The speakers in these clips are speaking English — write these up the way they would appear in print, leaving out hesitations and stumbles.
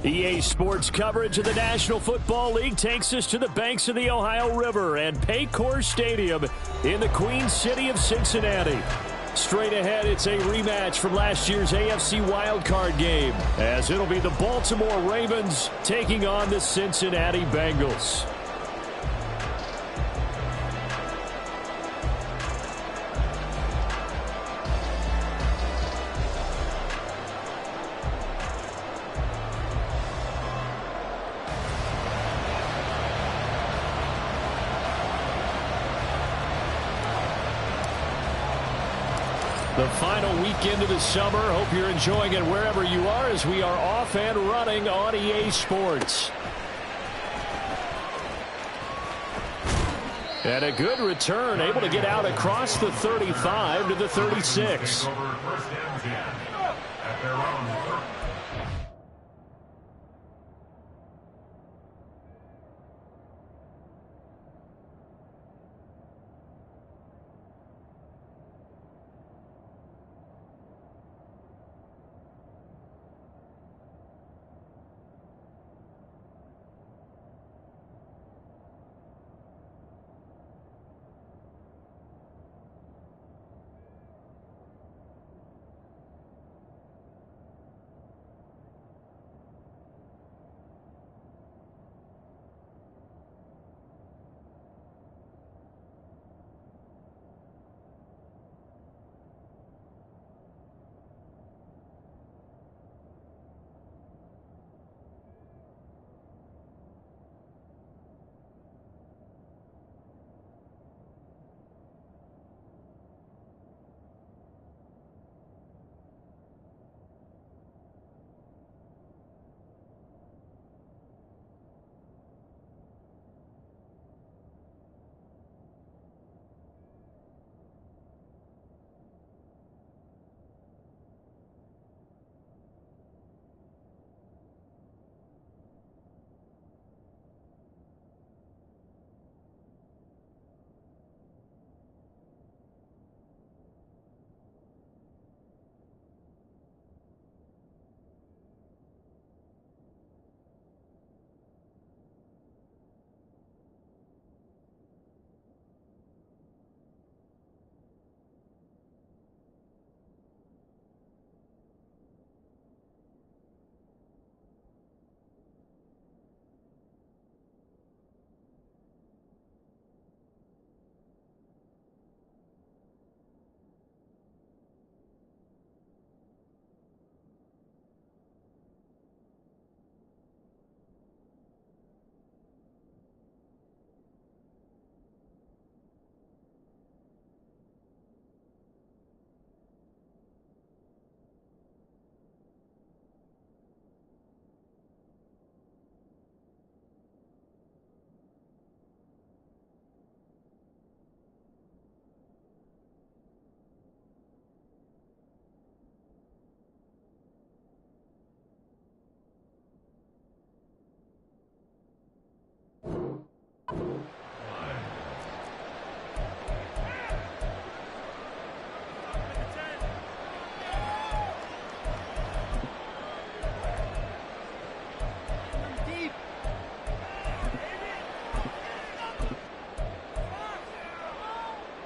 EA Sports coverage of the National Football League takes us to the banks of the Ohio River and Paycor Stadium in the Queen City of Cincinnati. Straight ahead, it's a rematch from last year's AFC wildcard game, as it'll be the Baltimore Ravens taking on the Cincinnati Bengals. The final weekend of the summer. Hope you're enjoying it wherever you are as we are off and running on EA Sports. And a good return, able to get out across the 35 to the 36.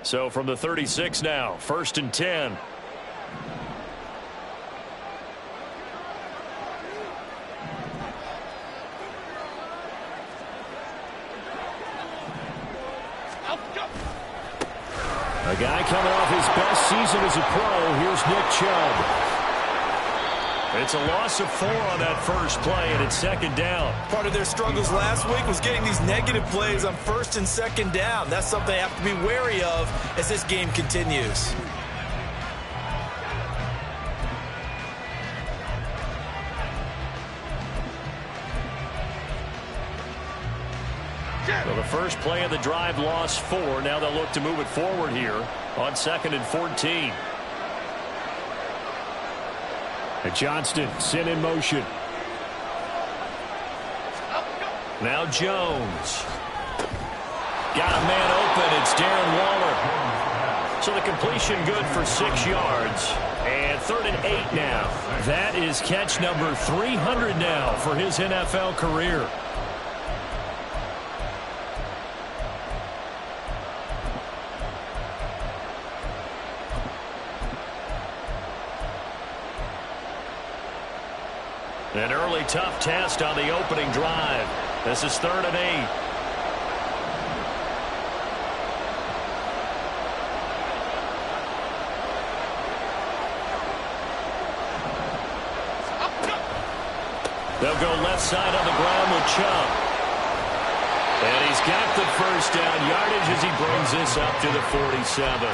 So from the 36 now, 1st and 10. A guy coming off his best season as a pro. Here's Nick Chubb. It's a loss of 4 on that first play, and it's 2nd down. Part of their struggles last week was getting these negative plays on 1st and 2nd down. That's something they have to be wary of as this game continues. So the first play of the drive lost 4. Now they'll look to move it forward here on 2nd and 14. And Johnston sent in motion. Now Jones. Got a man open. It's Darren Waller. So the completion good for 6 yards. And 3rd and 8 now. That is catch number 300 now for his NFL career. An early tough test on the opening drive. This is 3rd and 8. They'll go left side on the ground with Chubb. And he's got the first down yardage as he brings this up to the 47.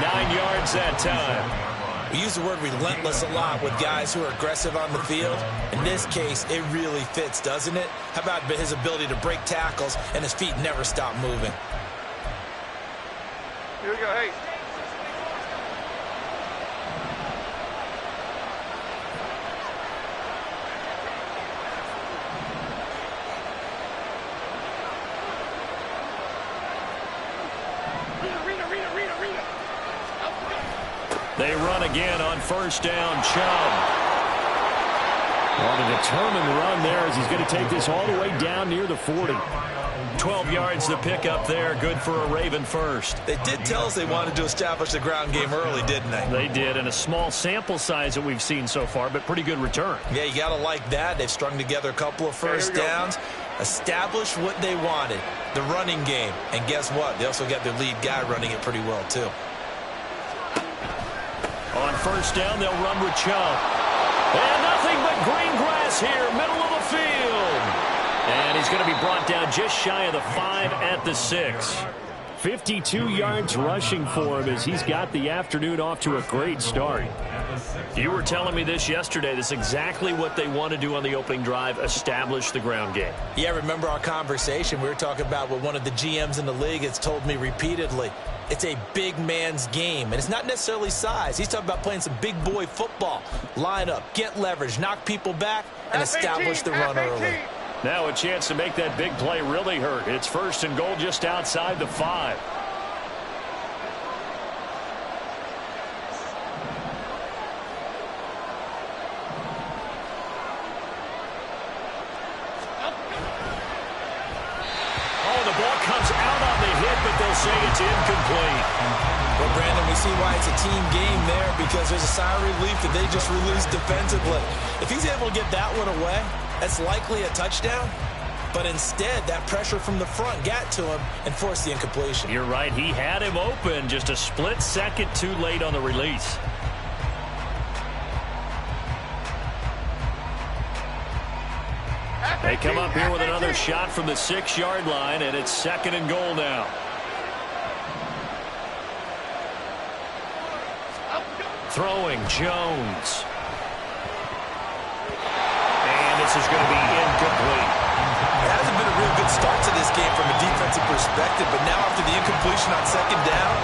9 yards that time. We use the word relentless a lot with guys who are aggressive on the field. In this case, it really fits, doesn't it? How about his ability to break tackles and his feet never stop moving? Here we go, hey. They run again on first down. Chubb. On a determined run there as he's going to take this all the way down near the 40. 12 yards to pick up there. Good for a Raven first. They did tell us they wanted to establish the ground game early, didn't they? They did, and a small sample size that we've seen so far, but pretty good return. Yeah, you got to like that. They've strung together a couple of first downs, established what they wanted, the running game. And guess what? They also got their lead guy running it pretty well, too. On first down, they'll run with Chubb. And nothing but green grass here, middle of the field. And he's going to be brought down just shy of the 5 at the 6. 52 yards rushing for him as he's got the afternoon off to a great start. You were telling me this yesterday. This is exactly what they want to do on the opening drive, establish the ground game. Yeah, remember our conversation? We were talking about what one of the GMs in the league has told me repeatedly. It's a big man's game, and it's not necessarily size. He's talking about playing some big boy football. Line up, get leverage, knock people back, and establish the run early. Now a chance to make that big play really hurt. It's 1st and goal just outside the 5. Oh, the ball comes out on the hit, but they'll say it's incomplete. Well, Brandon, we see why it's a team game there because there's a sigh of relief that they just released defensively. If he's able to get that one away, that's likely a touchdown. But instead, that pressure from the front got to him and forced the incompletion. You're right. He had him open just a split second too late on the release. They come up here with another shot from the 6-yard line, and it's 2nd and goal now. Throwing Jones. And this is going to be incomplete. It hasn't been a real good start to this game from a defensive perspective, but now after the incompletion on 2nd down,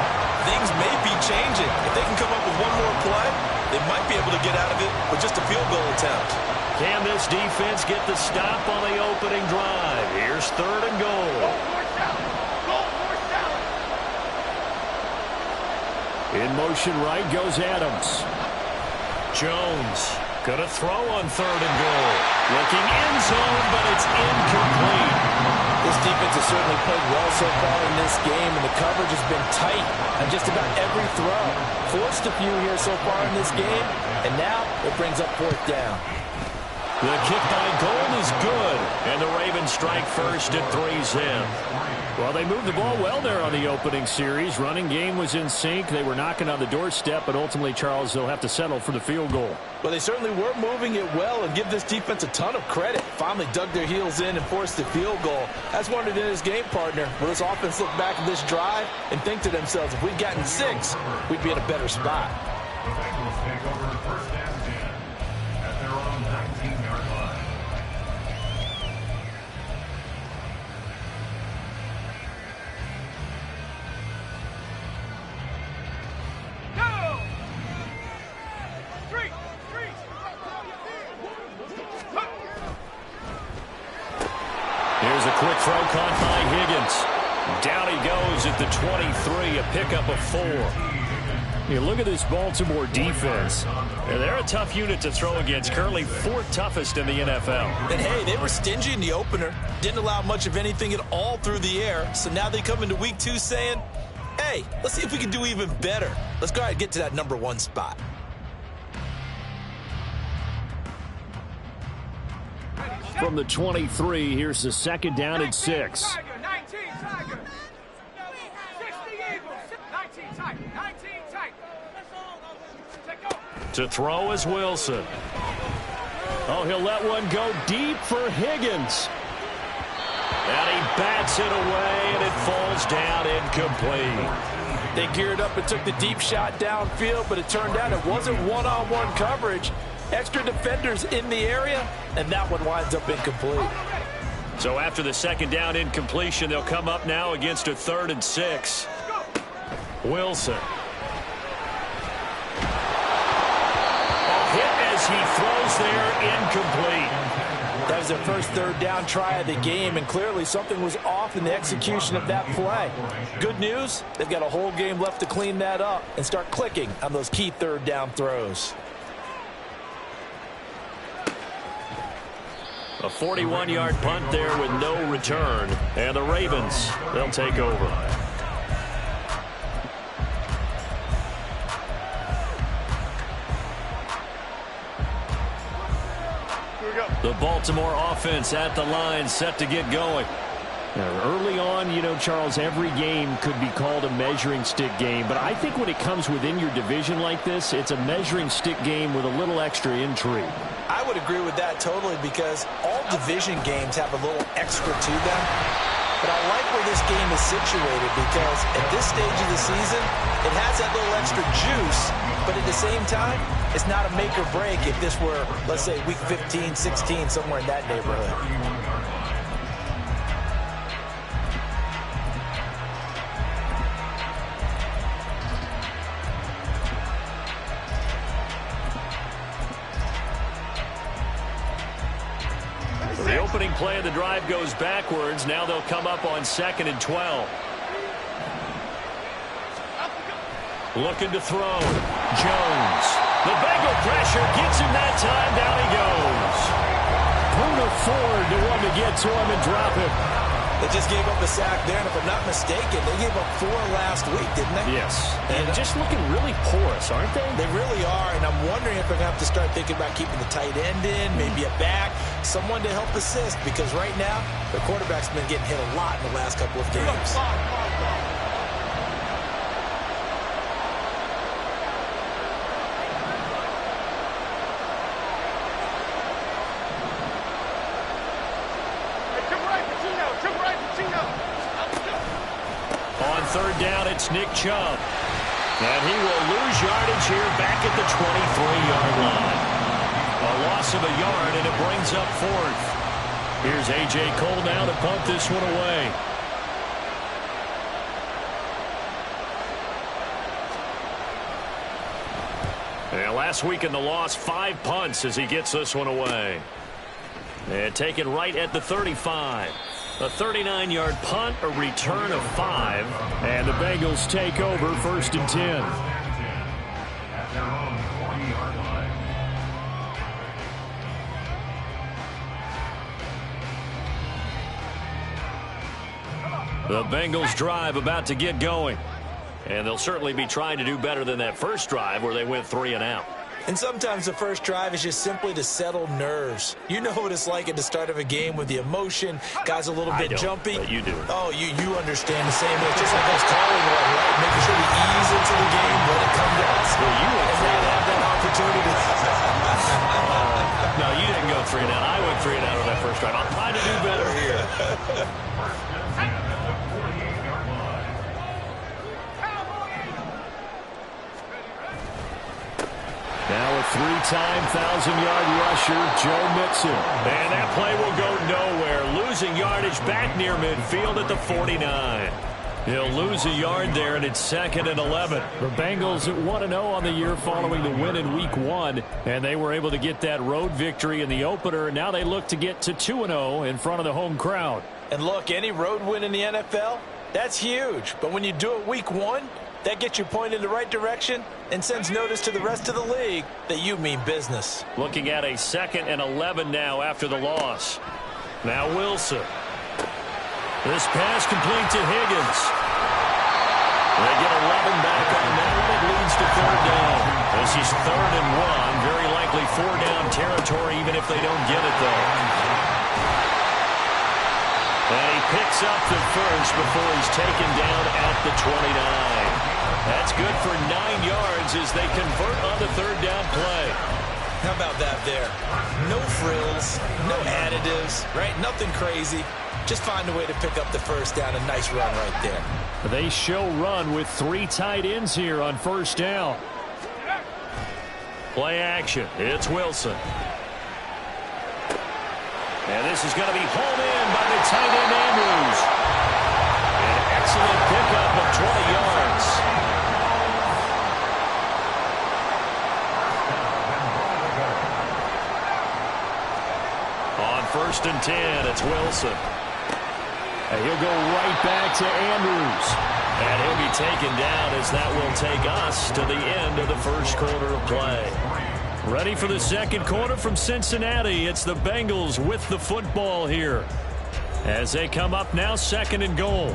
things may be changing. If they can come up with one more play, they might be able to get out of it with just a field goal attempt. Can this defense get the stop on the opening drive? Here's 3rd and goal. In motion right goes Adams. Jones gonna throw on 3rd and goal. Looking end zone, but it's incomplete. This defense has certainly played well so far in this game, and the coverage has been tight on just about every throw. Forced a few here so far in this game, and now it brings up 4th down. The kick by Gold is good, and the Ravens strike first at 3's in. Well, they moved the ball well there on the opening series. Running game was in sync. They were knocking on the doorstep, but ultimately, Charles, they'll have to settle for the field goal. Well, they certainly were moving it well and give this defense a ton of credit. Finally dug their heels in and forced the field goal. That's one of his game partner. Will this offense look back at this drive and think to themselves, if we'd gotten 6, we'd be in a better spot. Here's a quick throw caught by Higgins. Down he goes at the 23, a pickup of 4. You look at this Baltimore defense. And they're a tough unit to throw against, currently 4th toughest in the NFL. And, hey, they were stingy in the opener. Didn't allow much of anything at all through the air. So now they come into week 2 saying, hey, let's see if we can do even better. Let's go ahead and get to that #1 spot. From the 23, here's the 2nd down and 6. To throw is Wilson. Oh, he'll let one go deep for Higgins. And he bats it away, and it falls down incomplete. They geared up and took the deep shot downfield, but it turned out it wasn't one-on-one coverage. Extra defenders in the area, and that one winds up incomplete. So after the 2nd down incompletion, they'll come up now against a 3rd and 6. Wilson. Hit as he throws there, incomplete. That was their first 3rd down try of the game, and clearly something was off in the execution of that play. Good news, they've got a whole game left to clean that up and start clicking on those key 3rd down throws. A 41-yard punt there with no return. And the Ravens, they'll take over. The Baltimore offense at the line, set to get going. Now, early on, you know, Charles, every game could be called a measuring stick game. But I think when it comes within your division like this, it's a measuring stick game with a little extra intrigue. I would agree with that totally, because all division games have a little extra to them. But I like where this game is situated, because at this stage of the season, it has that little extra juice. But at the same time, it's not a make or break if this were, let's say, week 15, 16, somewhere in that neighborhood. The opening play of the drive goes backwards. Now they'll come up on 2nd and 12. Looking to throw. Jones. The Bengal pressure gets him that time. Down he goes. Bruno Ford the one to get to him and drop him. They just gave up a sack there, and if I'm not mistaken, they gave up 4 last week, didn't they? Yes. And just looking really porous, aren't they? They really are, and I'm wondering if they're going to have to start thinking about keeping the tight end in, maybe a back, someone to help assist, because right now, the quarterback's been getting hit a lot in the last couple of games. On 3rd down, it's Nick Chubb. And he will lose yardage here back at the 23-yard line. A loss of a yard, and it brings up 4th. Here's A.J. Cole now to punt this one away. And last week in the loss, 5 punts as he gets this one away. And taken right at the 35. A 39-yard punt, a return of 5. And the Bengals take over 1st and 10. The Bengals drive about to get going. And they'll certainly be trying to do better than that first drive where they went 3 and out. And sometimes the first drive is just simply to settle nerves. You know what it's like at the start of a game with the emotion. Guys a little bit jumpy. But you do. Oh, you understand the same way. It's just like us calling one, right? Making sure we ease into the game, let it come to us. Well, you went and then have that opportunity. No, you didn't go 3 and out. I went 3 and out on that first drive. I'll try to do better here. Now a 3-time 1,000-yard rusher, Joe Mixon. And that play will go nowhere. Losing yardage back near midfield at the 49. He'll lose a yard there, and it's 2nd and 11. The Bengals at 1-0 on the year following the win in Week 1. And they were able to get that road victory in the opener. Now they look to get to 2-0 in front of the home crowd. And look, any road win in the NFL, that's huge. But when you do it Week 1, That gets you pointed in the right direction and sends notice to the rest of the league that you mean business. Looking at a 2nd and 11 now after the loss. Now Wilson. This pass complete to Higgins. They get 11 back on that one. It leads to 3rd down. This is 3rd and 1. Very likely 4-down territory even if they don't get it, though. And he picks up the first before he's taken down at the 29. That's good for 9 yards as they convert on the 3rd down play. How about that there? No frills, no additives, right? Nothing crazy. Just find a way to pick up the 1st down. A nice run right there. They show run with 3 tight ends here on 1st down. Play action. It's Wilson. And this is going to be hauled in by the tight end Andrews. An excellent pickup of 20 yards. On 1st and 10, it's Wilson. And he'll go right back to Andrews. And he'll be taken down as that will take us to the end of the 1st quarter of play. Ready for the 2nd quarter from Cincinnati. It's the Bengals with the football here as they come up now 2nd and goal.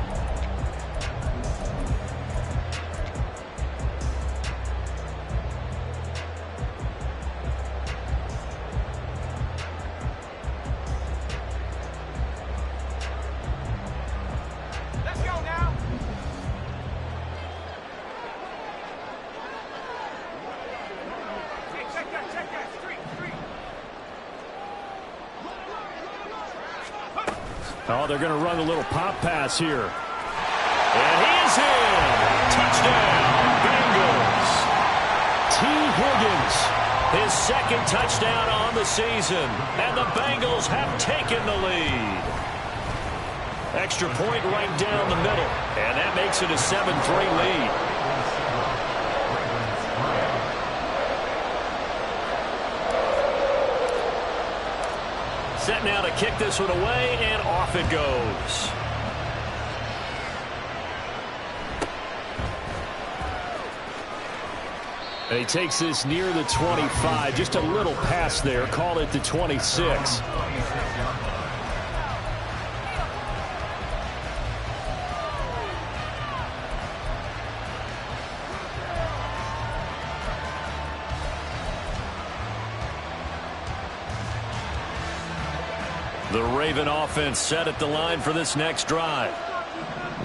Oh, they're going to run a little pop pass here. And he is in. Touchdown, Bengals. T. Higgins, his 2nd touchdown on the season. And the Bengals have taken the lead. Extra point right down the middle. And that makes it a 7-3 lead. Set now to kick this one away, and off it goes. And he takes this near the 25. Just a little pass there. Call it the 26. The Raven offense set at the line for this next drive.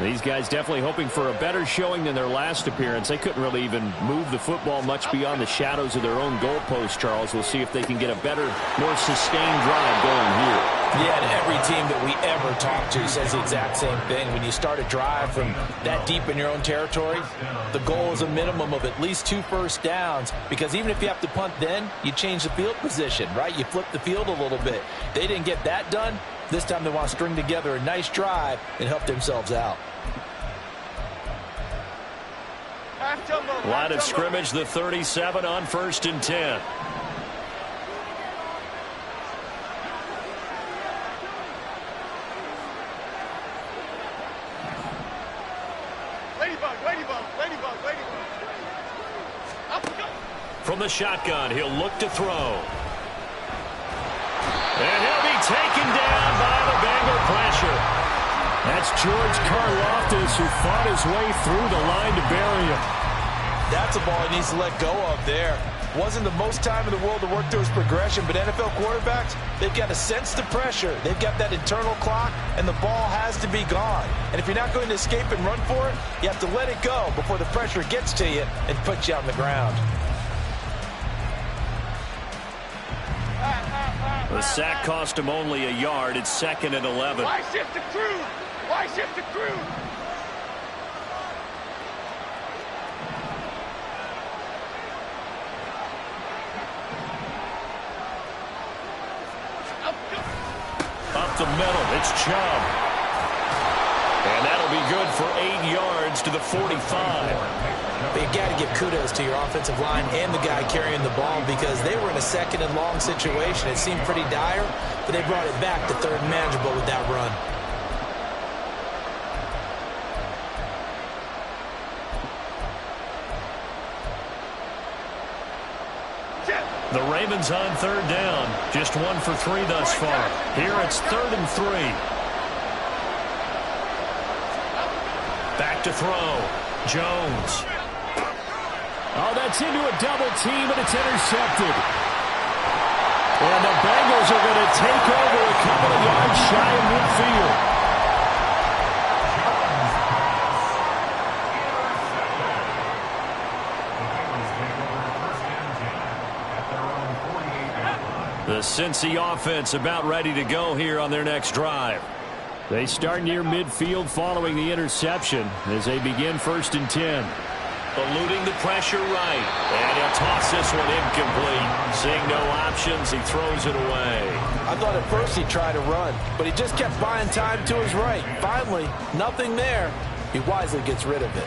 These guys definitely hoping for a better showing than their last appearance. They couldn't really even move the football much beyond the shadows of their own goalpost, Charles. We'll see if they can get a better, more sustained drive going here. Yeah, and every team that we ever talk to says the exact same thing. When you start a drive from that deep in your own territory, the goal is a minimum of at least 2 first downs, because even if you have to punt then, you change the field position, right? You flip the field a little bit. They didn't get that done. This time they want to string together a nice drive and help themselves out. Line of scrimmage, the 37 on 1st and 10. From the shotgun, he'll look to throw. And he'll be taken down by the Bengal pressure. That's George Karlaftis, who fought his way through the line to bury him. That's a ball he needs to let go of there. Wasn't the most time in the world to work through his progression, but NFL quarterbacks, they've got to sense the pressure. They've got that internal clock, and the ball has to be gone. And if you're not going to escape and run for it, you have to let it go before the pressure gets to you and puts you on the ground. The sack cost him only a yard. It's 2nd and 11. Why shift the crew? Why shift the crew? Up the middle, it's Chubb. And that'll be good for 8 yards to the 45. But you got to give kudos to your offensive line and the guy carrying the ball, because they were in a 2nd and long situation. It seemed pretty dire, but they brought it back to 3rd and manageable with that run. The Ravens on third down. Just 1 for 3 thus far. Here it's 3rd and 3. Back to throw. Jones. Oh, that's into a double team, and it's intercepted. And the Bengals are going to take over a couple of yards shy of midfield. The Cincy offense about ready to go here on their next drive. They start near midfield following the interception as they begin 1st and 10. Eluding the pressure right. And he'll toss this one incomplete. Seeing no options, he throws it away. I thought at first he'd try to run, but he just kept buying time to his right. Finally, nothing there. He wisely gets rid of it.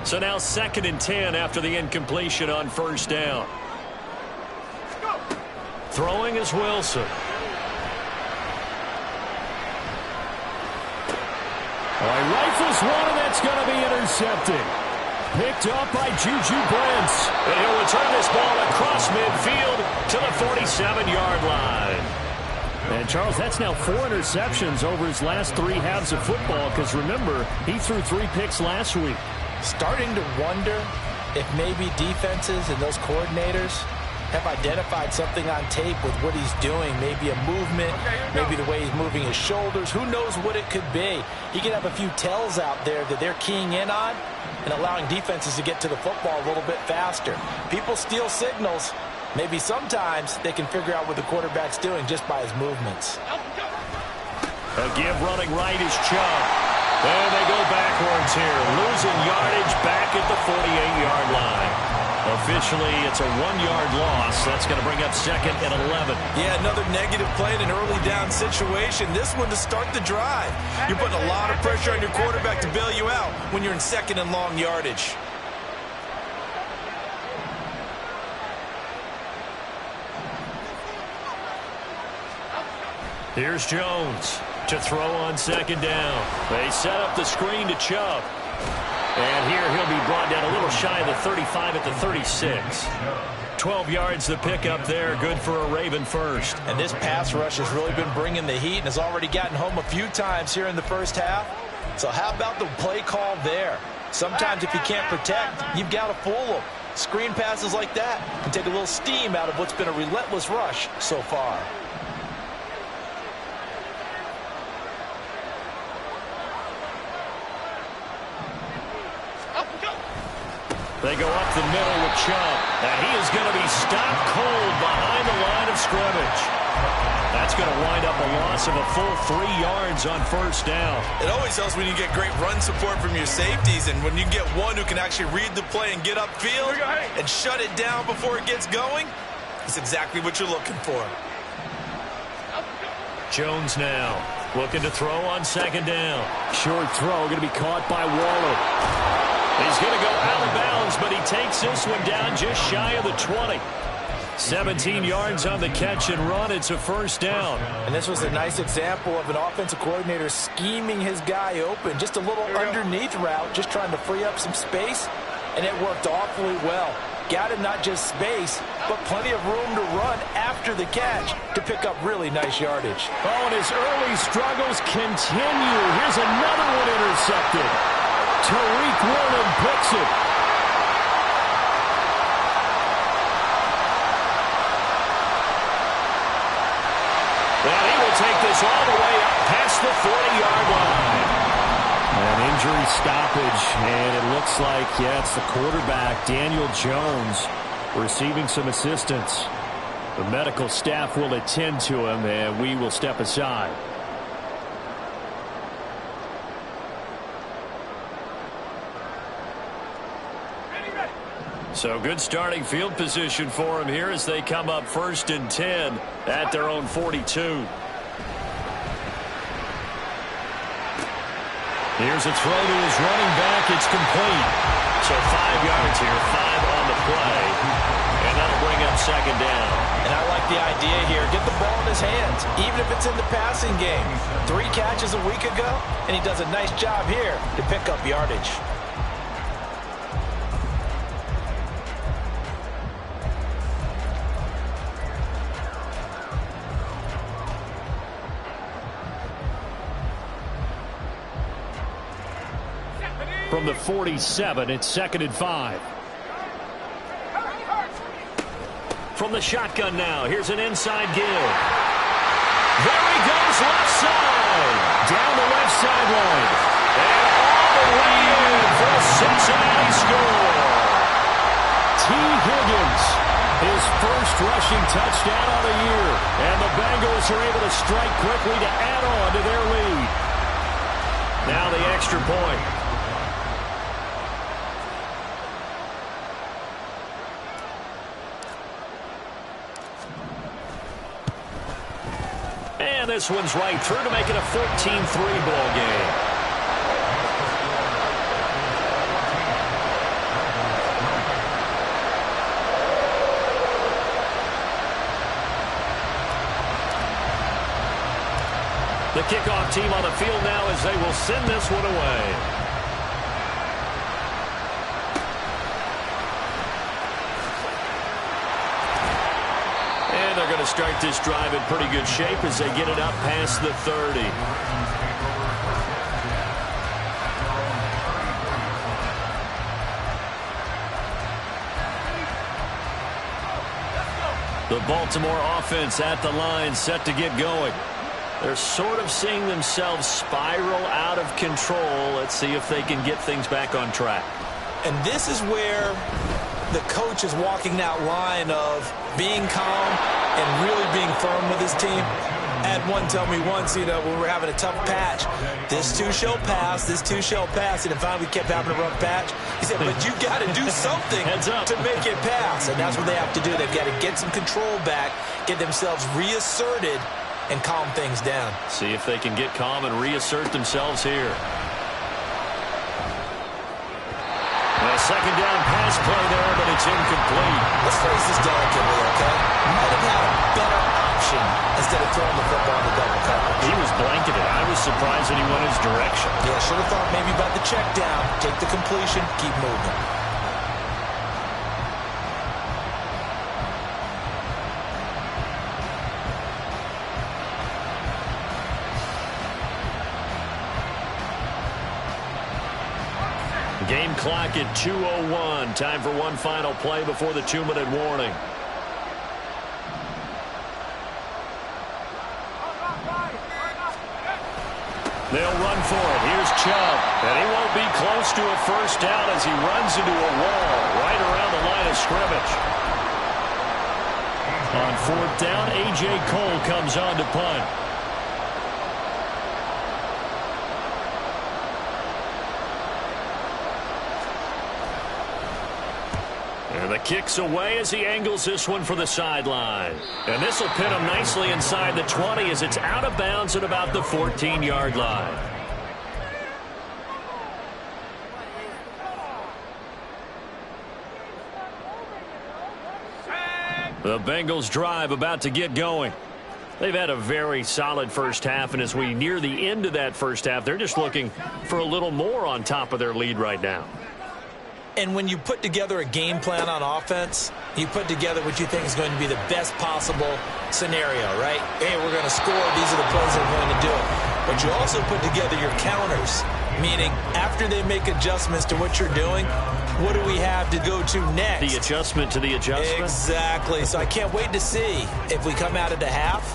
So now 2nd and 10 after the incompletion on 1st down. Throwing is Wilson. He rifles one, and that's going to be intercepted. Picked up by Juju Brents. And he'll return this ball across midfield to the 47-yard line. And, Charles, that's now 4 interceptions over his last 3 halves of football because, remember, he threw 3 picks last week. Starting to wonder if maybe defenses and those coordinators have identified something on tape with what he's doing. Maybe a movement, maybe the way he's moving his shoulders. Who knows what it could be? He could have a few tells out there that they're keying in on and allowing defenses to get to the football a little bit faster. People steal signals. Maybe sometimes they can figure out what the quarterback's doing just by his movements. A give running right is Chubb. And they go backwards here, losing yardage back at the 48-yard line. Officially, it's a 1-yard loss. That's going to bring up 2nd and 11. Yeah, another negative play in an early down situation. This one to start the drive. You're putting a lot of pressure on your quarterback to bail you out when you're in 2nd and long yardage. Here's Jones to throw on 2nd down. They set up the screen to Chubb. And here he'll be brought down a little shy of the 35 at the 36. 12 yards the pickup there. Good for a Raven first. And this pass rush has really been bringing the heat and has already gotten home a few times here in the first half. So how about the play call there? Sometimes if you can't protect, you've got to fool them. Screen passes like that can take a little steam out of what's been a relentless rush so far. They go up the middle with Chubb. And he is going to be stopped cold behind the line of scrimmage. That's going to wind up a loss of a full 3 yards on 1st down. It always helps when you get great run support from your safeties, and when you get one who can actually read the play and get upfield and shut it down before it gets going, it's exactly what you're looking for. Jones now looking to throw on 2nd down. Short throw going to be caught by Waller. He's going to go out of bounds, but he takes this one down just shy of the 20. 17 yards on the catch and run. It's a 1st down. And this was a nice example of an offensive coordinator scheming his guy open. Just a little underneath route, just trying to free up some space, and it worked awfully well. Got him not just space, but plenty of room to run after the catch to pick up really nice yardage. Oh, and his early struggles continue. Here's another one intercepted. Tariq Woolen picks it. And he will take this all the way up past the 40-yard line. An injury stoppage, and it looks like, it's the quarterback, Daniel Jones, receiving some assistance. The medical staff will attend to him, and we will step aside. So good starting field position for him here as they come up 1st and 10 at their own 42. Here's a throw to his running back. It's complete. So 5 yards here, 5 on the play. And that'll bring up 2nd down. And I like like the idea here. Get the ball in his hands, even if it's in the passing game. 3 catches a week ago, and he does a nice job here to pick up yardage. From the 47, it's 2nd and 5. From the shotgun now, here's an inside give. There he goes, left side. Down the left sideline. And all the way in for a Cincinnati score. T. Higgins, his first rushing touchdown of the year. And the Bengals are able to strike quickly to add on to their lead. Now the extra point. And this one's right through to make it a 14-3 ball game. The kickoff team on the field now as they will send this one away. And they're going to start this drive in pretty good shape as they get it up past the 30. The Baltimore offense at the line, set to get going. They're sort of seeing themselves spiral out of control. Let's see if they can get things back on track. And this is where the coach is walking that line of being calm and really being firm with his team. I had one tell me once, when we were having a tough patch, this too shall pass, this too shall pass, and finally we kept having a rough patch. He said, but you got to do something to make it pass, and that's what they have to do. They've got to get some control back, get themselves reasserted, and calm things down. See if they can get calm and reassert themselves here. A second down pass play there, but it's incomplete. Let's phrase this delicately, okay? Might have had a better option instead of throwing the football in the double coverage. He was blanketed. I was surprised that he went his direction. Yeah, should have thought maybe about the check down, take the completion, keep moving. Game clock at 2:01. Time for one final play before the 2-minute warning. They'll run for it. Here's Chubb. And he won't be close to a first down as he runs into a wall right around the line of scrimmage. On 4th down, A.J. Cole comes on to punt. And the kick's away as he angles this one for the sideline. And this will pin him nicely inside the 20 as it's out of bounds at about the 14-yard line. The Bengals drive about to get going. They've had a very solid first half, and as we near the end of that first half, they're just looking for a little more on top of their lead right now. And when you put together a game plan on offense, you put together what you think is going to be the best possible scenario, right? Hey, we're going to score. These are the plays that are going to do it. But you also put together your counters, meaning after they make adjustments to what you're doing, what do we have to go to next? The adjustment to the adjustment? Exactly. So I can't wait to see if we come out of the half,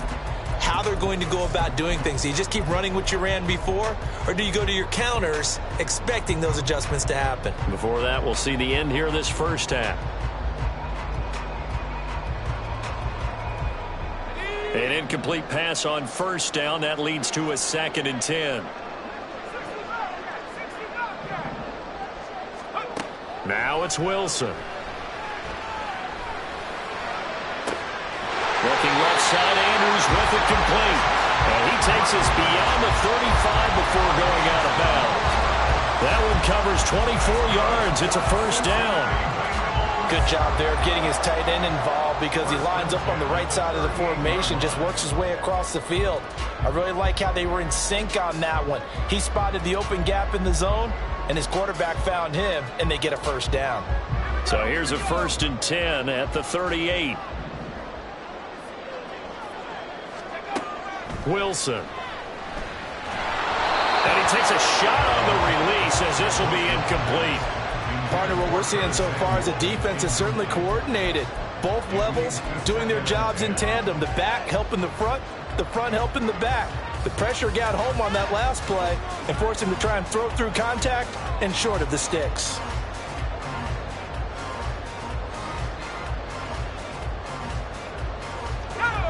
how they're going to go about doing things. Do you just keep running what you ran before, or do you go to your counters expecting those adjustments to happen? Before that, we'll see the end here of this first half. An incomplete pass on first down. That leads to a 2nd and 10. Now it's Wilson. Looking left side, Andrews with it complete. And he takes us beyond the 35 before going out of bounds. That one covers 24 yards. It's a first down. Good job there of getting his tight end involved because he lines up on the right side of the formation, just works his way across the field. I really like how they were in sync on that one. He spotted the open gap in the zone, and his quarterback found him, and they get a first down. So here's a 1st and 10 at the 38. Wilson. And he takes a shot on the release as this will be incomplete. Partner, what we're seeing so far is the defense is certainly coordinated. Both levels doing their jobs in tandem. The back helping the front helping the back. The pressure got home on that last play and forced him to try and throw through contact and short of the sticks.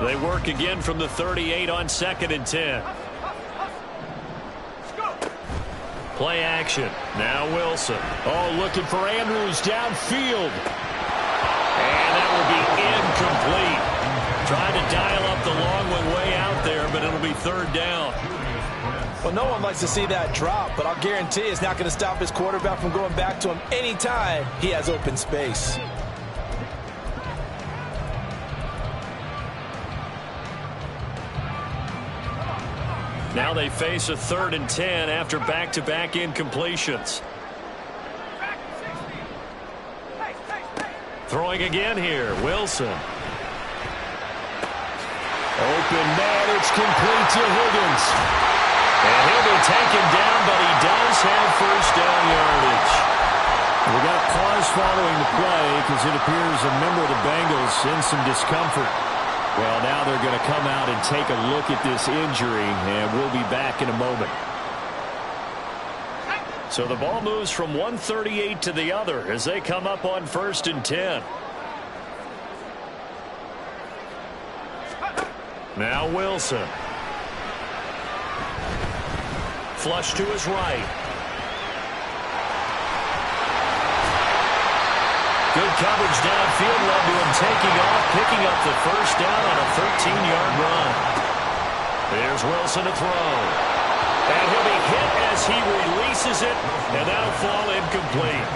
They work again from the 38 on 2nd and 10. Play action. Now Wilson. Oh, looking for Andrews downfield. And that will be incomplete. Trying to dial up the long one way out there, but it'll be 3rd down. Well, no one likes to see that drop, but I'll guarantee it's not going to stop his quarterback from going back to him anytime he has open space. Now they face a 3rd and 10 after back-to-back incompletions. Throwing again here, Wilson. Open man, it's complete to Higgins. And he'll be taken down, but he does have 1st down yardage. We got pause following the play because it appears a member of the Bengals in some discomfort. Well, now they're going to come out and take a look at this injury, and we'll be back in a moment. So the ball moves from 138 to the other as they come up on 1st and 10. Now Wilson. Flush to his right. Good coverage downfield led to him taking off, picking up the 1st down on a 13-yard run. There's Wilson to throw. And he'll be hit as he releases it, and that'll fall incomplete.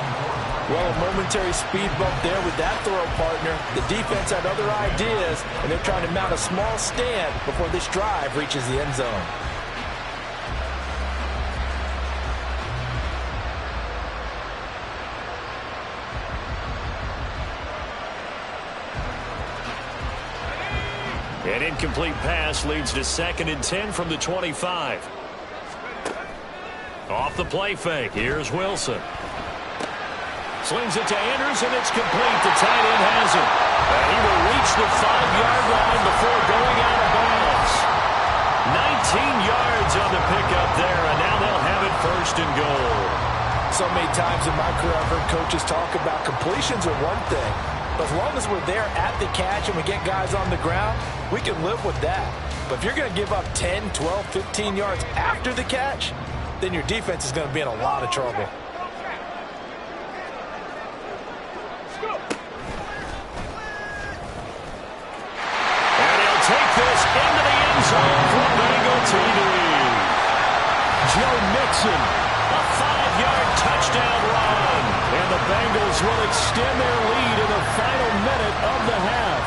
Well, a momentary speed bump there with that throw, partner. The defense had other ideas, and they're trying to mount a small stand before this drive reaches the end zone. An incomplete pass leads to 2nd and 10 from the 25. Off the play fake. Here's Wilson. Slings it to Andrews, and it's complete. The tight end has it. And he will reach the 5-yard line before going out of bounds. 19 yards on the pickup there, and now they'll have it 1st and goal. So many times in my career I've heard coaches talk about completions are one thing. But as long as we're there at the catch and we get guys on the ground, we can live with that. But if you're going to give up 10, 12, 15 yards after the catch, then your defense is going to be in a lot of trouble. And he'll take this into the end zone for Bengal TD. Joe Mixon, a 5-yard touchdown run. And the Bengals will extend their lead in the final minute of the half.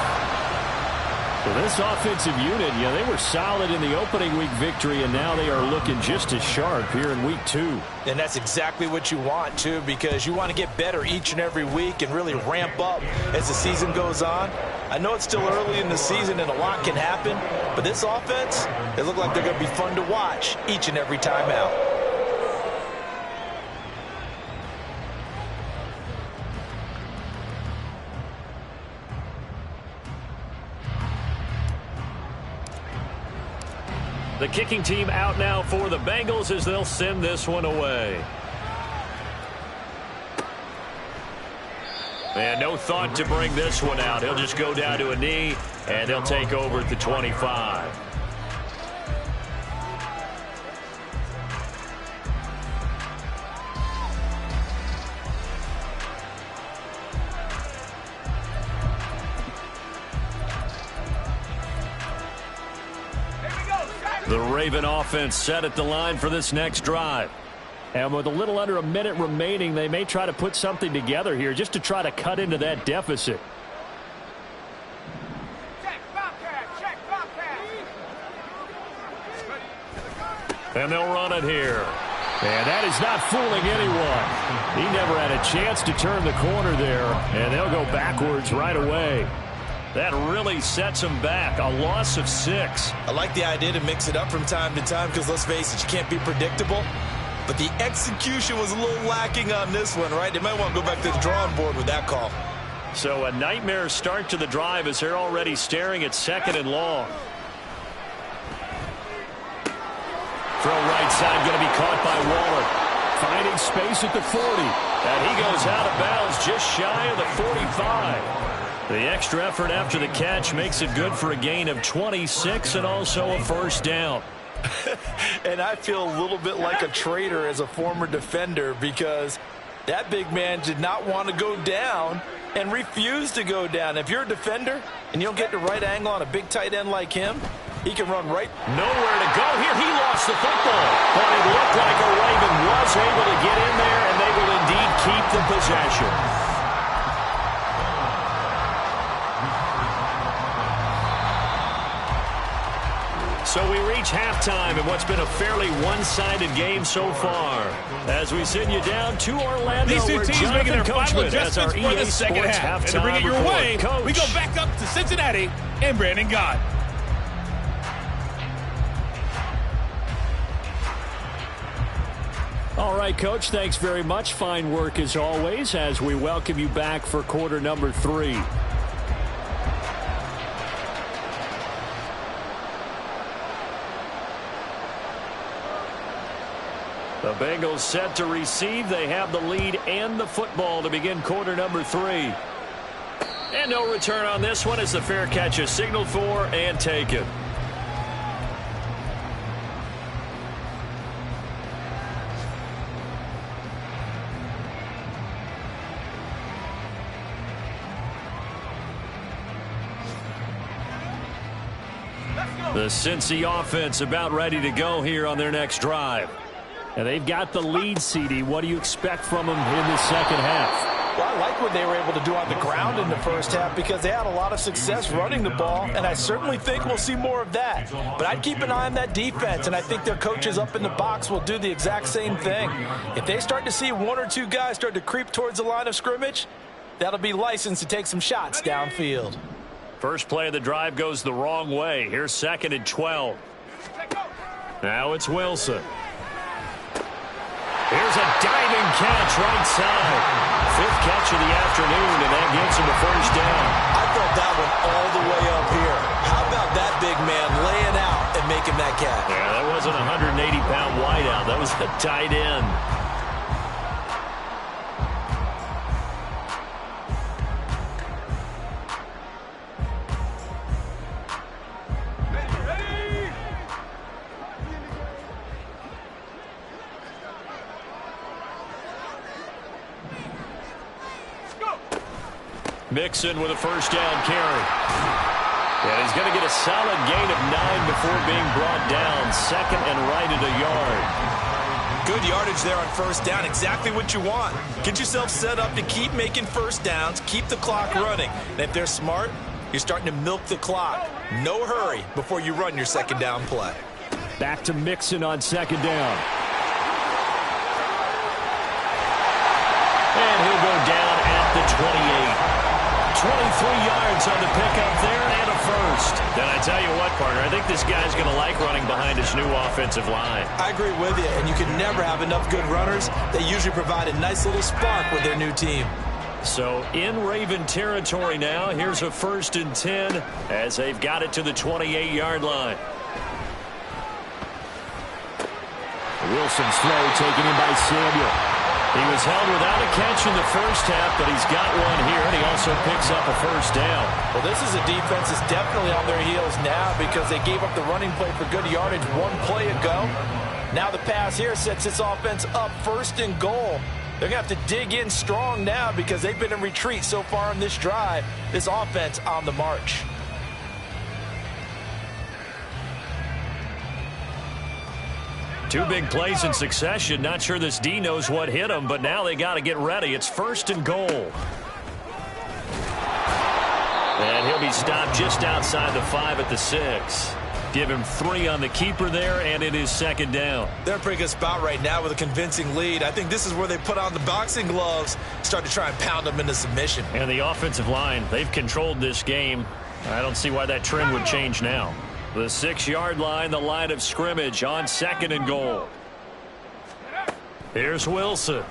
So this offensive unit, they were solid in the opening week victory, and now they are looking just as sharp here in week 2. And that's exactly what you want, too, because you want to get better each and every week and really ramp up as the season goes on. I know it's still early in the season and a lot can happen, but this offense, they look like they're going to be fun to watch each and every time out. The kicking team out now for the Bengals as they'll send this one away. And no thought to bring this one out. He'll just go down to a knee, and they'll take over at the 25. The Raven offense set at the line for this next drive. And with a little under a minute remaining, they may try to put something together here just to try to cut into that deficit. And they'll run it here. And that is not fooling anyone. He never had a chance to turn the corner there, and they'll go backwards right away. That really sets them back. A loss of 6. I like the idea to mix it up from time to time because, let's face it, you can't be predictable. But the execution was a little lacking on this one, right? They might want to go back to the drawing board with that call. So a nightmare start to the drive as they're already staring at 2nd and long. Throw right side going to be caught by Waller. Finding space at the 40. And he goes out of bounds just shy of the 45. The extra effort after the catch makes it good for a gain of 26 and also a first down. And I feel a little bit like a traitor as a former defender because that big man did not want to go down and refused to go down. If you're a defender and you don't get the right angle on a big tight end like him, he can run right. Nowhere to go here. He lost the football. But it looked like a Raven was able to get in there, and they will indeed keep the possession. So we reach halftime in what's been a fairly one-sided game so far. As we send you down to Orlando, these two teams making their final adjustments for the second half. And to bring it your way, Coach. We go back up to Cincinnati and Brandon Gott. All right, Coach, thanks very much. Fine work as always as we welcome you back for quarter number 3. The Bengals set to receive. They have the lead and the football to begin quarter number 3. And no return on this one as the fair catch is signaled for and taken. The Cincy offense about ready to go here on their next drive. And they've got the lead, CD. What do you expect from them in the second half? Well, I like what they were able to do on the ground in the first half because they had a lot of success running the ball, and I certainly think we'll see more of that. But I'd keep an eye on that defense, and I think their coaches up in the box will do the exact same thing. If they start to see 1 or 2 guys start to creep towards the line of scrimmage, that'll be licensed to take some shots downfield. First play of the drive goes the wrong way. Here's 2nd and 12. Now it's Wilson. Here's a diving catch right side. 5th catch of the afternoon, and that gives him a first down. I thought that one all the way up here. How about that big man laying out and making that catch? Yeah, that wasn't a 180-pound wideout. That was a tight end. Mixon with a first down carry. And he's going to get a solid gain of 9 before being brought down. 2nd and right at a yard. Good yardage there on first down. Exactly what you want. Get yourself set up to keep making first downs, keep the clock running. And if they're smart, you're starting to milk the clock. No hurry before you run your second down play. Back to Mixon on 2nd down. And he'll go down at the 28. 23 yards on the pickup there and a first. Then I tell you what, partner, I think this guy's going to like running behind his new offensive line. I agree with you, and you can never have enough good runners. They usually provide a nice little spark with their new team. So in Raven territory now, here's a 1st and 10 as they've got it to the 28-yard line. Wilson's throw taken in by Samuel. He was held without a catch in the first half, but he's got one here, and he also picks up a first down. Well, this is a defense that's definitely on their heels now because they gave up the running play for good yardage 1 play ago. Now the pass here sets this offense up 1st and goal. They're going to have to dig in strong now because they've been in retreat so far in this drive. This offense on the march. Two big plays in succession. Not sure this D knows what hit him, but now they got to get ready. It's 1st and goal. And he'll be stopped just outside the 5 at the 6. Give him 3 on the keeper there, and it is 2nd down. They're in a pretty good spot right now with a convincing lead. I think this is where they put on the boxing gloves, start to try and pound them into submission. And the offensive line, they've controlled this game. I don't see why that trend would change now. The 6-yard line, the line of scrimmage on 2nd and goal. Here's Wilson.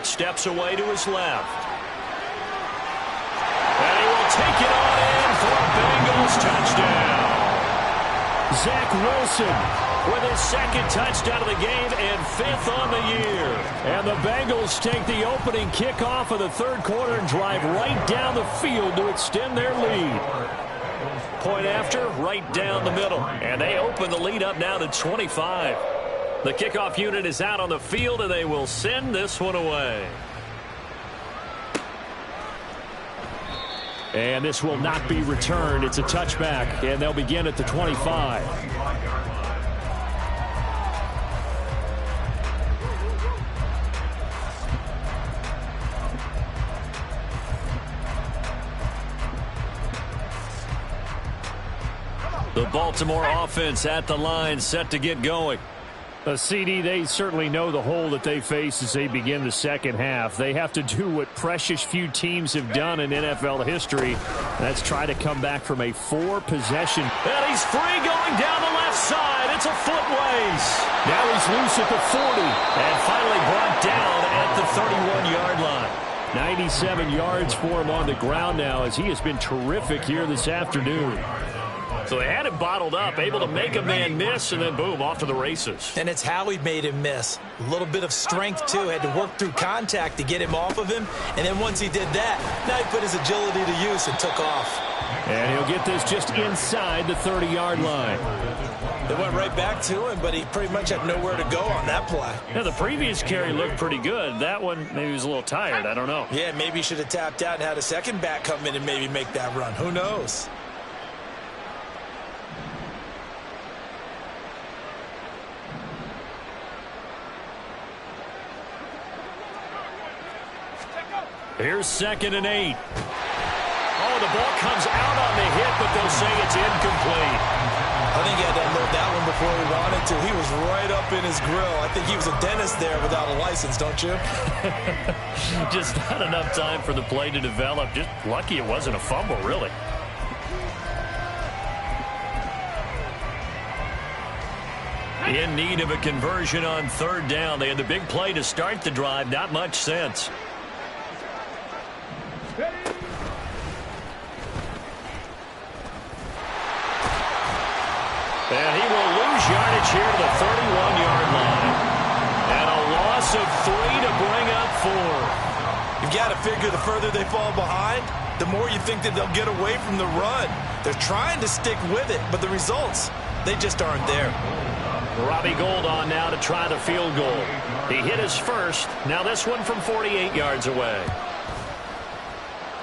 Steps away to his left. And he will take it on in for a Bengals touchdown. Zach Wilson with his 2nd touchdown of the game and 5th on the year. And the Bengals take the opening kickoff of the 3rd quarter and drive right down the field to extend their lead. Point after, right down the middle. And they open the lead up now to 25. The kickoff unit is out on the field, and they will send this one away. And this will not be returned. It's a touchback, and they'll begin at the 25. The Baltimore offense at the line, set to get going. CD, they certainly know the hole that they face as they begin the 2nd half. They have to do what precious few teams have done in NFL history. That's try to come back from a 4-possession. And he's free going down the left side. It's a foot race. Now he's loose at the 40. And finally brought down at the 31-yard line. 97 yards for him on the ground now as he has been terrific here this afternoon. So they had him bottled up, able to make a man miss, and then boom, off to the races. And it's how he made him miss. A little bit of strength, too. Had to work through contact to get him off of him. And then once he did that, now he put his agility to use and took off. And he'll get this just inside the 30-yard line. They went right back to him, but he pretty much had nowhere to go on that play. Yeah, the previous carry looked pretty good. That one, maybe he was a little tired. I don't know. Yeah, maybe he should have tapped out and had a second back come in and maybe make that run. Who knows? Here's 2nd and 8. Oh, the ball comes out on the hit, but they'll say it's incomplete. I think he had to unload that one before he wanted to. He was right up in his grill. I think he was a dentist there without a license, don't you? Just not enough time for the play to develop. Just lucky it wasn't a fumble, really. In need of a conversion on 3rd down. They had the big play to start the drive. Not much sense. And he will lose yardage here to the 31-yard line. And a loss of 3 to bring up 4. You've got to figure the further they fall behind, the more you think that they'll get away from the run. They're trying to stick with it, but the results, they just aren't there. Robbie Gould on now to try the field goal. He hit his first. Now this one from 48 yards away.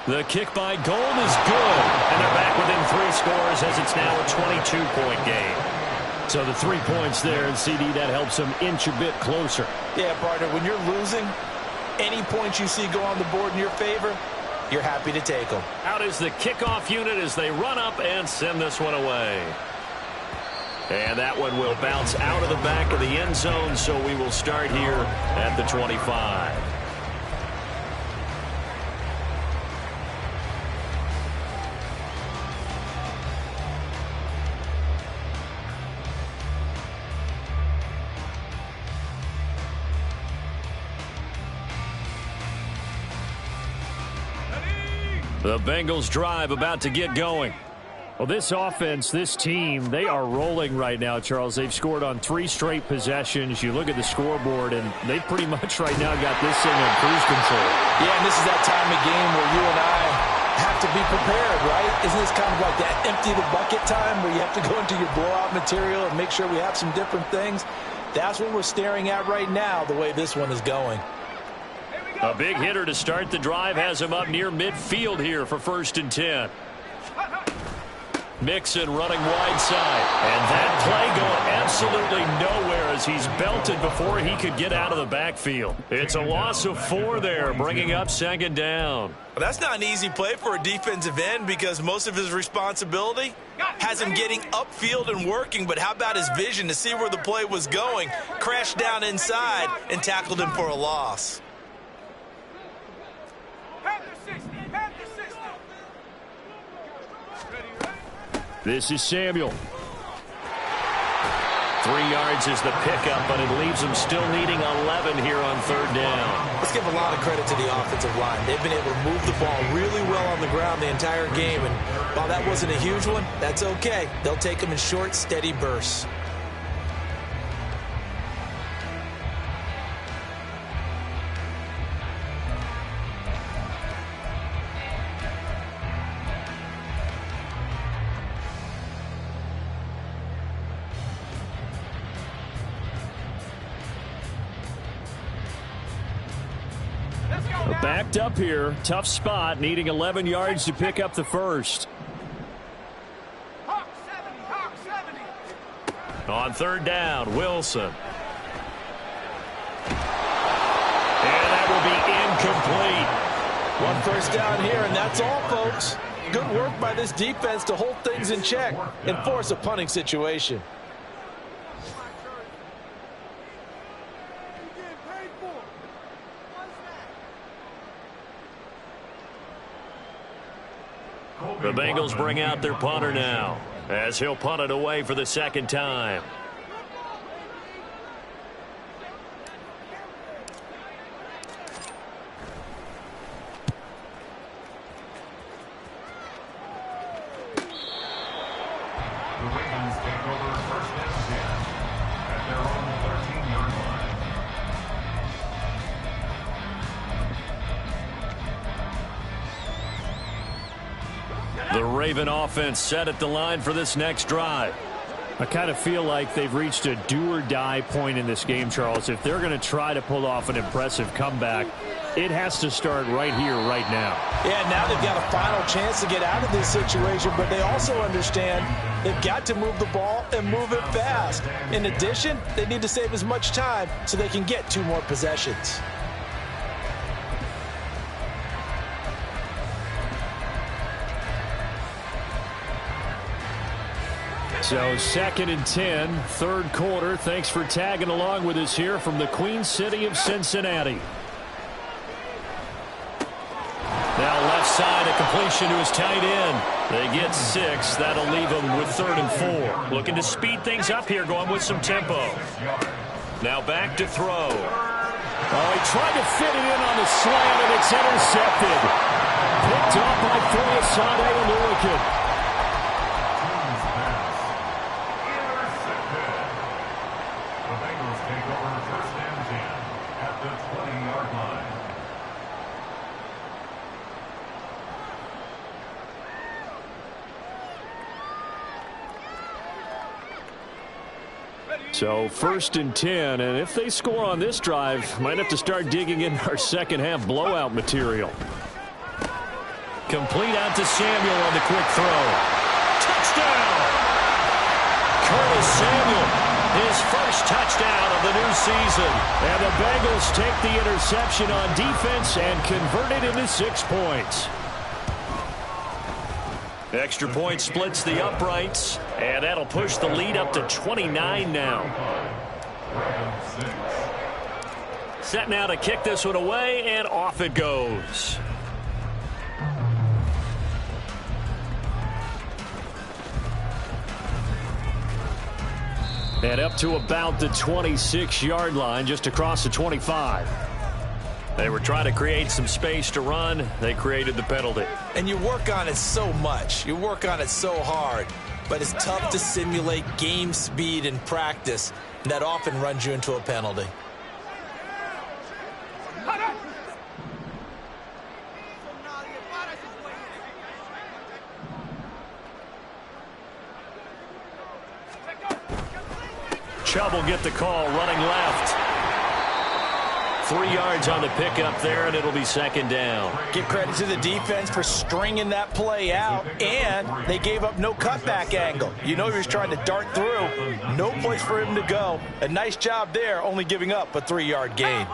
The kick by Gould is good. And they're back within 3 scores as it's now a 22-point game. So the 3 points there, and CD, that helps them inch a bit closer. Yeah, partner, when you're losing, any points you see go on the board in your favor, you're happy to take them. Out is the kickoff unit as they run up and send this one away. And that one will bounce out of the back of the end zone, so we will start here at the 25. The Bengals drive about to get going. Well, this offense, this team, they are rolling right now, Charles. They've scored on 3 straight possessions. You look at the scoreboard, and they pretty much right now got this thing on cruise control. Yeah, and this is that time of game where you and I have to be prepared, right? Isn't this kind of like that empty the bucket time where you have to go into your blowout material and make sure we have some different things? That's what we're staring at right now, the way this one is going. A big hitter to start the drive has him up near midfield here for 1st and 10. Mixon running wide side. And that play going absolutely nowhere as he's belted before he could get out of the backfield. It's a loss of 4 there, bringing up 2nd down. Well, that's not an easy play for a defensive end because most of his responsibility has him getting upfield and working. But how about his vision to see where the play was going, crashed down inside, and tackled him for a loss. This is Samuel. 3 yards is the pickup, but it leaves them still needing 11 here on 3rd down. Let's give a lot of credit to the offensive line. They've been able to move the ball really well on the ground the entire game. And while that wasn't a huge one, that's okay. They'll take them in short, steady bursts. Backed up here. Tough spot. Needing 11 yards to pick up the first. On 3rd down, Wilson. And that will be incomplete. 1 first down here, and that's all, folks. Good work by this defense to hold things in check and force a punting situation. The Bengals bring out their punter now as he'll punt it away for the 2nd time. The Ravens take over 1st and 10 at their own 13-yard line. The Raven offense set at the line for this next drive. I kind of feel like they've reached a do-or-die point in this game, Charles. If they're going to try to pull off an impressive comeback, it has to start right here, right now. Yeah, now they've got a final chance to get out of this situation, but they also understand they've got to move the ball and move it fast. In addition, they need to save as much time so they can get 2 more possessions. So 2nd and 10, 3rd quarter. Thanks for tagging along with us here from the Queen City of Cincinnati. Now left side, a completion to his tight end. They get 6. That'll leave them with 3rd and 4. Looking to speed things up here, going with some tempo. Now back to throw. Oh, he tried to fit it in on the slant, and it's intercepted. Picked up by Foyesade Oluokun. So 1st and 10, and if they score on this drive, might have to start digging in our second half blowout material. Complete out to Samuel on the quick throw. Touchdown! Curtis Samuel, his first touchdown of the new season. And the Bengals take the interception on defense and convert it into 6 points. Extra point splits the uprights, and that'll push the lead up to 29 now. Set now to kick this one away, and off it goes. And up to about the 26-yard line, just across the 25. They were trying to create some space to run. They created the penalty. And you work on it so much. You work on it so hard. But it's tough to simulate game speed in practice. And that often runs you into a penalty. Chubb will get the call running left. 3 yards on the pickup there, and it'll be second down. Give credit to the defense for stringing that play out, and they gave up no cutback angle. You know he was trying to dart through. No place for him to go. A nice job there, only giving up a 3-yard gain.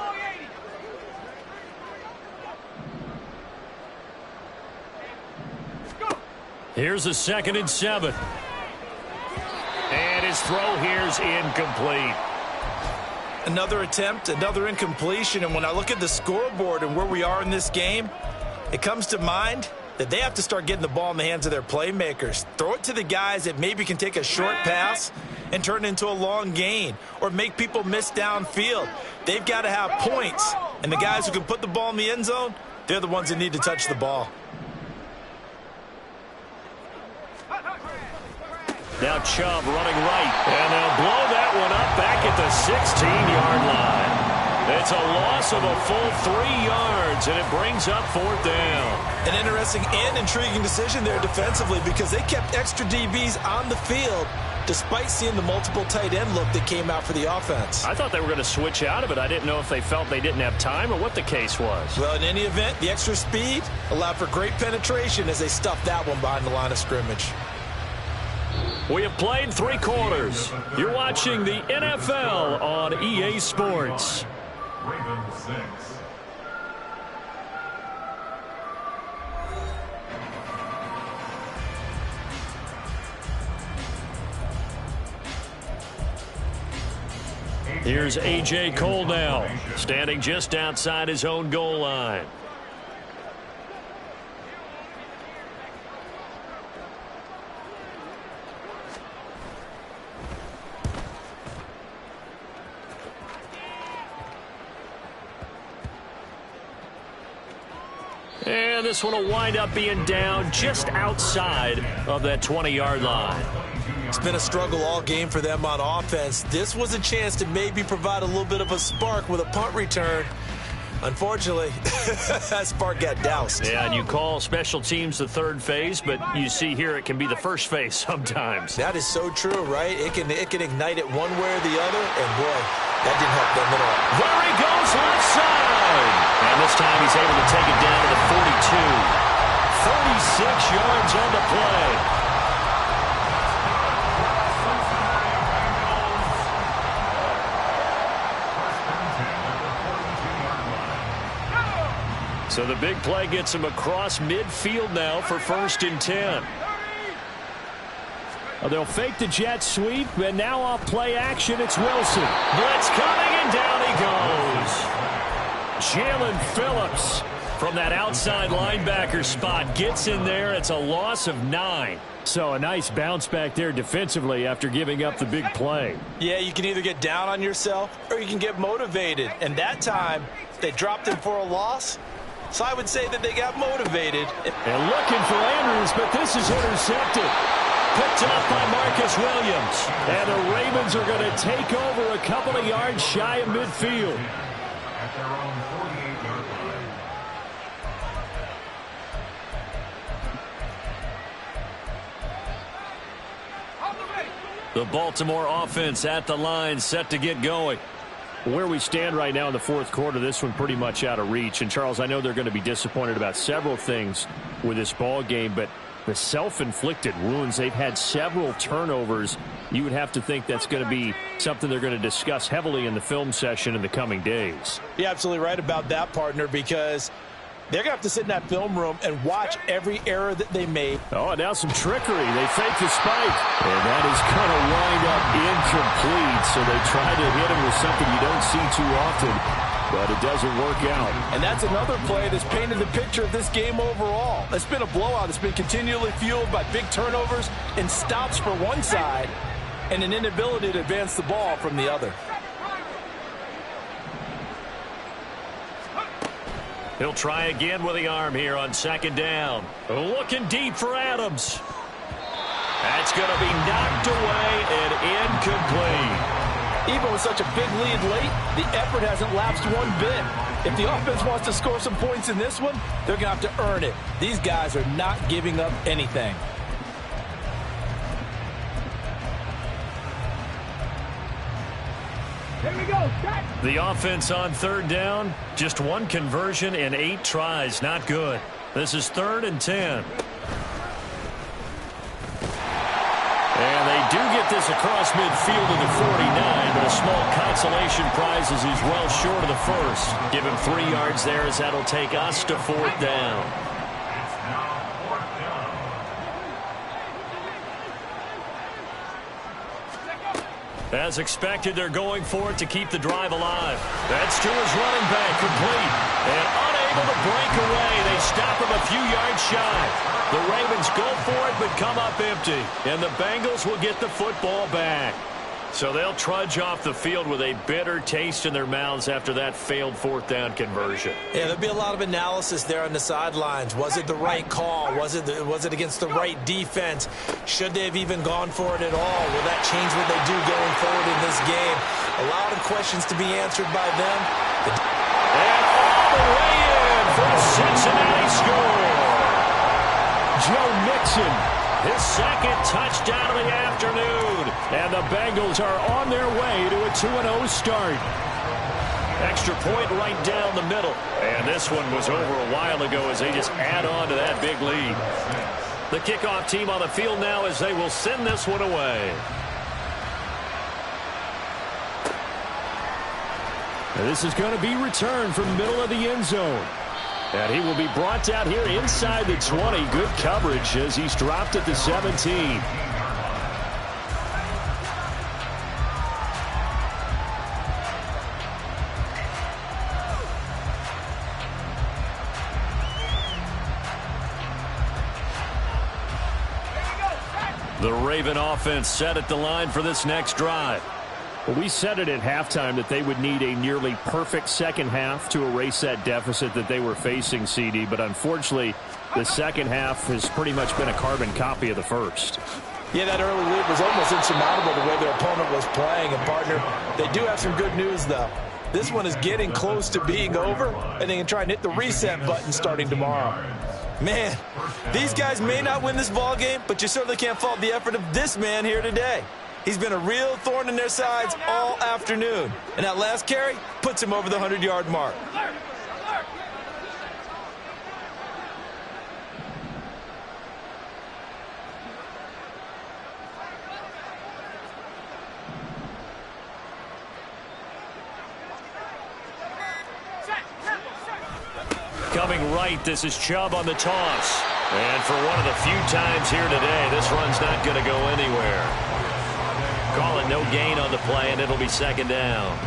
Here's a 2nd and 7. And his throw here's incomplete. Another attempt, another incompletion, and when I look at the scoreboard and where we are in this game, it comes to mind that they have to start getting the ball in the hands of their playmakers. Throw it to the guys that maybe can take a short pass and turn it into a long gain or make people miss downfield. They've got to have points, and the guys who can put the ball in the end zone, they're the ones that need to touch the ball. Now Chubb running right, and they'll blow that one up back at the 16-yard line. It's a loss of a full 3 yards, and it brings up 4th down. An interesting and intriguing decision there defensively because they kept extra DBs on the field despite seeing the multiple tight end look that came out for the offense. I thought they were going to switch out of it. I didn't know if they felt they didn't have time or what the case was. Well, in any event, the extra speed allowed for great penetration as they stuffed that one behind the line of scrimmage. We have played 3 quarters. You're watching the NFL on EA Sports. Ravens 6. Here's A.J. Cole now, standing just outside his own goal line. And this one will wind up being down just outside of that 20-yard line. It's been a struggle all game for them on offense. This was a chance to maybe provide a little bit of a spark with a punt return. Unfortunately, that spark got doused. Yeah, and you call special teams the 3rd phase, but you see here it can be the 1st phase sometimes. That is so true, right? It can ignite it one way or the other, and boy, that didn't help them at all. There he goes left side. And this time he's able to take it down to the 42. 46 yards on the play. So the big play gets him across midfield now for 1st and 10. Well, they'll fake the jet sweep, and now off play action, it's Wilson. Blitz coming, and down he goes. Jalen Phillips from that outside linebacker spot gets in there. It's a loss of 9. So a nice bounce back there defensively after giving up the big play. Yeah, you can either get down on yourself or you can get motivated. And that time, they dropped him for a loss. So I would say that they got motivated. And looking for Andrews, but this is intercepted. Picked up by Marcus Williams. And the Ravens are going to take over a couple of yards shy of midfield. At their own 48-yard line. The Baltimore offense at the line, set to get going. Where we stand right now in the 4th quarter, this one pretty much out of reach. And, Charles, I know they're going to be disappointed about several things with this ball game, but the self-inflicted wounds, they've had several turnovers. You would have to think that's going to be something they're going to discuss heavily in the film session in the coming days. You're absolutely right about that, partner, because they're going to have to sit in that film room and watch every error that they made. Oh, and now some trickery. They fake the spike. And that is going to wind up incomplete. So they try to hit him with something you don't see too often, but it doesn't work out. And that's another play that's painted the picture of this game overall. It's been a blowout. It's been continually fueled by big turnovers and stops for one side and an inability to advance the ball from the other. He'll try again with the arm here on 2nd down. Looking deep for Adams. That's going to be knocked away and incomplete. Even with such a big lead late, the effort hasn't lapsed one bit. If the offense wants to score some points in this one, they're going to have to earn it. These guys are not giving up anything. The offense on third down, just one conversion in 8 tries. Not good. This is 3rd and 10. And they do get this across midfield to the 49, but a small consolation prize as he's well short of the first. Give him 3 yards there as that'll take us to 4th down. It's now 4th down. As expected, they're going for it to keep the drive alive. That's to his running back, complete. And unable to break away. They stop him a few yards shy. The Ravens go for it, but come up empty. And the Bengals will get the football back. So they'll trudge off the field with a bitter taste in their mouths after that failed 4th down conversion. Yeah, there'll be a lot of analysis there on the sidelines. Was it the right call? Was it against the right defense? Should they have even gone for it at all? Will that change what they do going forward in this game? A lot of questions to be answered by them. And all the way in for a Cincinnati score. Joe Mixon, his 2nd touchdown of the afternoon. And the Bengals are on their way to a 2-0 start. Extra point right down the middle. And this one was over a while ago as they just add on to that big lead. The kickoff team on the field now as they will send this one away. And this is going to be returned from middle of the end zone. And he will be brought down here inside the 20. Good coverage as he's dropped at the 17. The Raven offense set at the line for this next drive. Well, we said it at halftime that they would need a nearly perfect second half to erase that deficit that they were facing, CD. But unfortunately, the second half has pretty much been a carbon copy of the first. Yeah, that early lead was almost insurmountable the way their opponent was playing. And, partner, they do have some good news, though. This one is getting close to being over, and they can try and hit the reset button starting tomorrow. Man, these guys may not win this ball game, but you certainly can't fault the effort of this man here today. He's been a real thorn in their sides all afternoon. And that last carry puts him over the 100-yard mark. Coming right, this is Chubb on the toss. And for one of the few times here today, this run's not going to go anywhere. Call it no gain on the play, and it'll be 2nd down.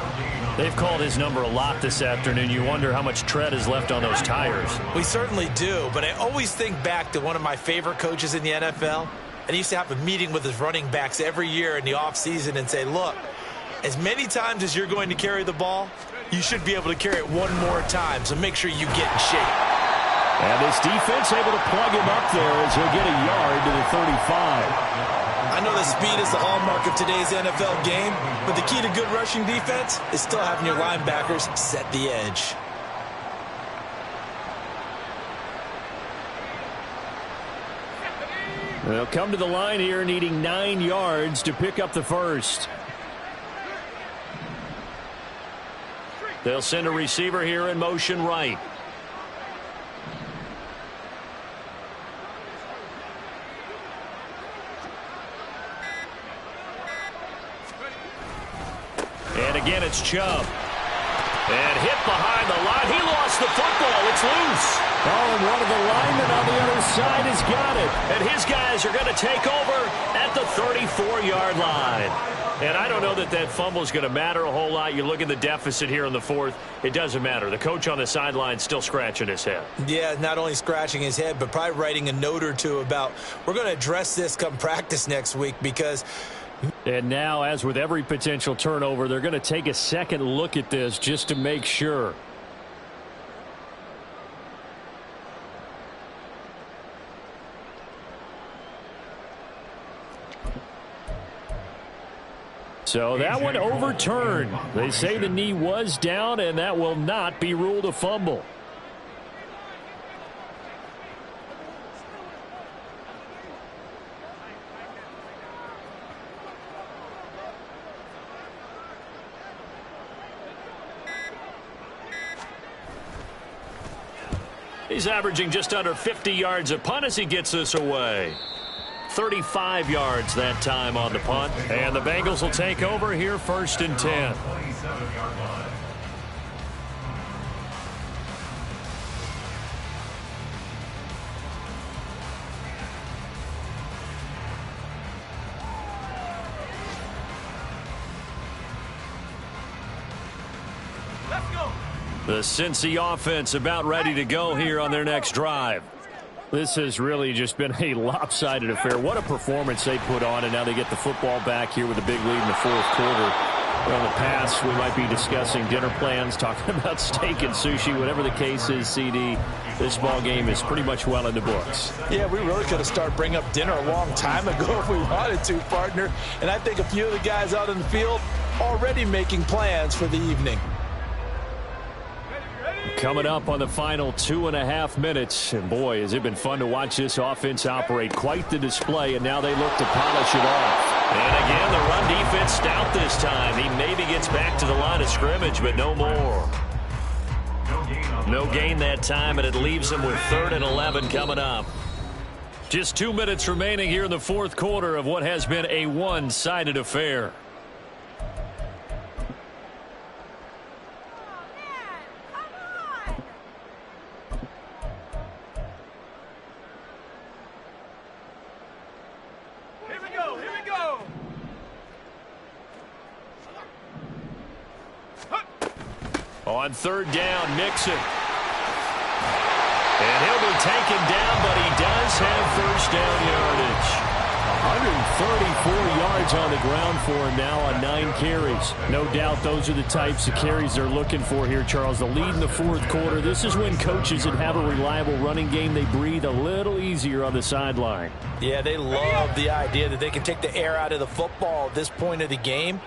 They've called his number a lot this afternoon. You wonder how much tread is left on those tires. We certainly do, but I always think back to one of my favorite coaches in the NFL. And he used to have a meeting with his running backs every year in the offseason and say, look, as many times as you're going to carry the ball, you should be able to carry it one more time, so make sure you get in shape. And this defense able to plug him up there as he'll get a yard to the 35. I know the speed is the hallmark of today's NFL game, but the key to good rushing defense is still having your linebackers set the edge. They'll come to the line here needing 9 yards to pick up the first. They'll send a receiver here in motion right. And again, it's Chubb. And hit behind the line. He lost the football. It's loose. Oh, and one of the linemen on the other side has got it. And his guys are going to take over at the 34-yard line. And I don't know that that fumble is going to matter a whole lot. You look at the deficit here in the 4th. It doesn't matter. The coach on the sideline still scratching his head. Yeah, not only scratching his head, but probably writing a note or two about we're going to address this come practice next week because... And now, as with every potential turnover, they're going to take a second look at this just to make sure. So that one overturned. They say the knee was down, and that will not be ruled a fumble. He's averaging just under 50 yards a punt as he gets this away. 35 yards that time on the punt. And the Bengals will take over here, 1st and 10. The Cincy offense about ready to go here on their next drive. This has really just been a lopsided affair. What a performance they put on, and now they get the football back here with a big lead in the 4th quarter. Well, in the past, we might be discussing dinner plans, talking about steak and sushi, whatever the case is, CD. This ball game is pretty much well in the books. Yeah, we really could have started bringing up dinner a long time ago if we wanted to, partner. And I think a few of the guys out in the field already making plans for the evening. Coming up on the final 2.5 minutes. And boy, has it been fun to watch this offense operate. Quite the display, and now they look to polish it off. And again, the run defense stout this time. He maybe gets back to the line of scrimmage, but no more. No gain that time, and it leaves him with 3rd and 11 coming up. Just 2 minutes remaining here in the 4th quarter of what has been a one-sided affair. On 3rd down, Mixon. And he'll be taken down, but he does have 1st down yardage. 134 yards on the ground for him now on 9 carries. No doubt those are the types of carries they're looking for here, Charles. The lead in the 4th quarter. This is when coaches that have a reliable running game, they breathe a little easier on the sideline. Yeah, they love the idea that they can take the air out of the football at this point of the game.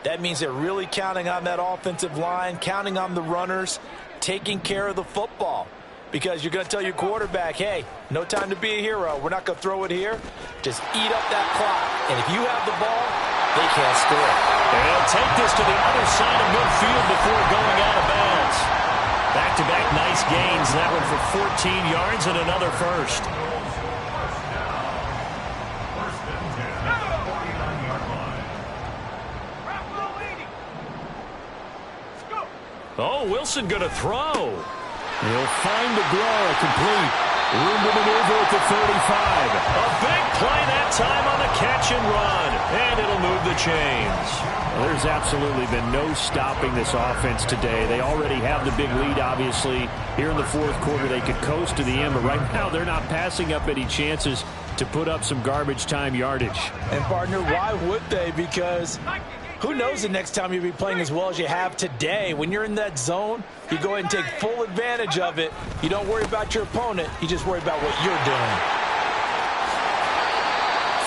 That means they're really counting on that offensive line, counting on the runners, taking care of the football. Because you're going to tell your quarterback, hey, no time to be a hero. We're not going to throw it here. Just eat up that clock. And if you have the ball, they can't score. And they'll take this to the other side of midfield before going out of bounds. Back-to-back nice gains. That one for 14 yards and another 1st. Oh, Wilson going to throw. He'll find Aguilera complete. Room to maneuver at the 35. A big play that time on the catch and run. And it'll move the chains. Well, there's absolutely been no stopping this offense today. They already have the big lead, obviously. Here in the 4th quarter, they could coast to the end. But right now, they're not passing up any chances to put up some garbage time yardage. And, partner, why would they? Because who knows the next time you'll be playing as well as you have today. When you're in that zone, you go ahead and take full advantage of it. You don't worry about your opponent. You just worry about what you're doing.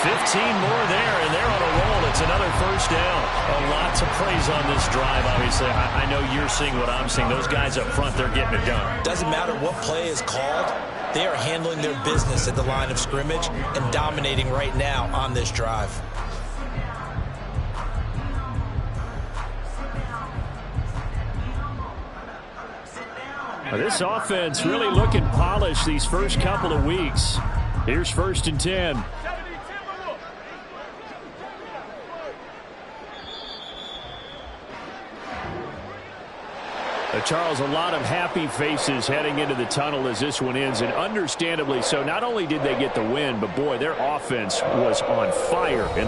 15 more there, and they're on a roll. It's another 1st down. A lot to praise on this drive, obviously. I know you're seeing what I'm seeing. Those guys up front, they're getting it done. Doesn't matter what play is called. They are handling their business at the line of scrimmage and dominating right now on this drive. This offense really looking polished these first couple of weeks. Here's 1st and 10. Charles, a lot of happy faces heading into the tunnel as this one ends, and understandably so. Not only did they get the win, but boy, their offense was on fire in the